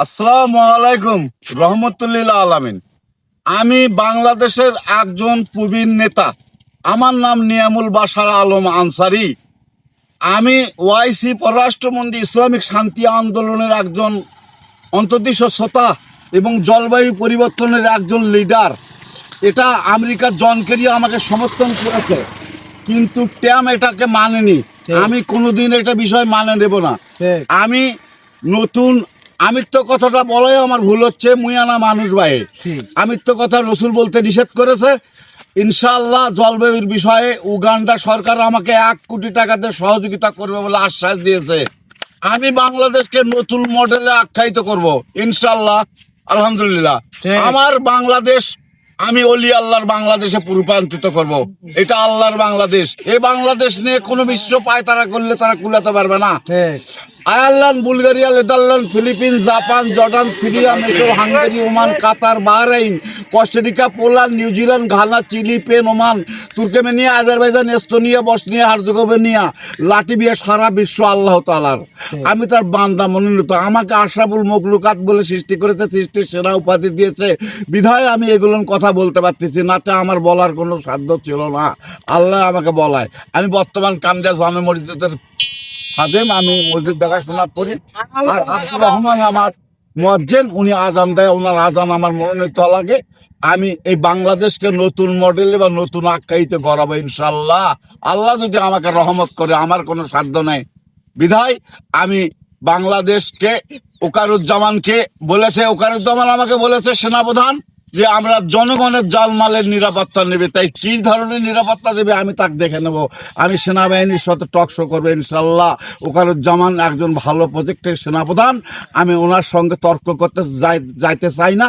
আসসালামু আলাইকুম রহমতুল্লিল আলামিন। আমি বাংলাদেশের একজন প্রবীণ নেতা। আমার নাম নিয়ামুল বাশার আলম আনসারি। আমি ওআইসি পররাষ্ট্রমন্ত্রী ইসলামিক শান্তি আন্দোলনের একজন অন্তর্দেশীয় শ্রোতা এবং জলবায়ু পরিবর্তনের একজন লিডার। এটা আমেরিকার জন কেরি আমাকে সমর্থন করেছে, কিন্তু ট্যাম এটাকে মানেনি। আমি কোনোদিন এটা বিষয় মানে নেব না। আমি নতুন আমিত্ব কথাটা বলাই আমার ভুল হচ্ছে। মুয়ানা মানুষ ভাই আমিত্ব কথা রসুল বলতে নিষেধ করেছে। ইনশাআল্লাহ জলবায়ুর বিষয়ে উগান্ডা সরকার আমাকে 1 কোটি টাকাতে সহযোগিতা করবে বলে আশ্বাস দিয়েছে। আমি বাংলাদেশকে নতুন মডেলে আখ্যায়িত করব ইনশাআল্লাহ। আলহামদুলিল্লাহ, আমার বাংলাদেশ আমি অলি আল্লাহর বাংলাদেশে রূপান্তরিত করব। এটা আল্লাহর বাংলাদেশ। এই বাংলাদেশ নিয়ে কোনো বিশ্ব পায়তারা করলে তারা কুলাতে পারবে না। Ireland, Bulgaria, Netherland, Philippine, Japan, Jordan, Syria, মেসর, Hungary, Oman, Qatar, Bahrain, Costa Rica, Poland, New Zealand, Ghana, Chile, পেন, Oman, Turkmenia, Azerbaijan, Estonia, Bosnia, Herzegovina, Latvia, সারা বিশ্ব আল্লাহ তাআলার। আমি তার বান্দা মনোনীত। আমাকে আশরাফুল মখলুকাত বলে সৃষ্টি করেছে, সৃষ্টির সেরা উপাধি দিয়েছে। বিধায় আমি এগুলোর কথা বলতে পারতেছি, নাতে আমার বলার কোনো সাধ্য ছিল না। আল্লাহ আমাকে বলায়। আমি বর্তমান কামজা জামে মসজিদের খাদেম, আমি মসজিদ দেখাশোনা করি। আর আব্দুর রহমান আমার মুয়াজ্জিন, উনি আজান দেয়। ওনার আজান আমার মনোনীত লাগে। আমি এই বাংলাদেশকে নতুন মডেলে বা নতুন আখ্যায়িত করাবো ইনশাল্লাহ। আল্লাহ যদি আমাকে রহমত করে, আমার কোনো সাধ্য নেই। বিধায় আমি বাংলাদেশকে ওকারুজ্জামানকে বলেছে, ওকারুজ্জামান আমাকে বলেছে সেনাপ্রধান, যে আমরা জনগণের জালমালের নিরাপত্তা নেবে। তাই কি ধরনের নিরাপত্তা দেবে আমি তাকে দেখে নেব। আমি সেনাবাহিনীর সাথে টকশো করবো ইনশাল্লাহ। ওকারুজ্জামান একজন ভালো প্রজেক্টের সেনাপ্রধান। আমি ওনার সঙ্গে তর্ক করতে যাইতে চাই না।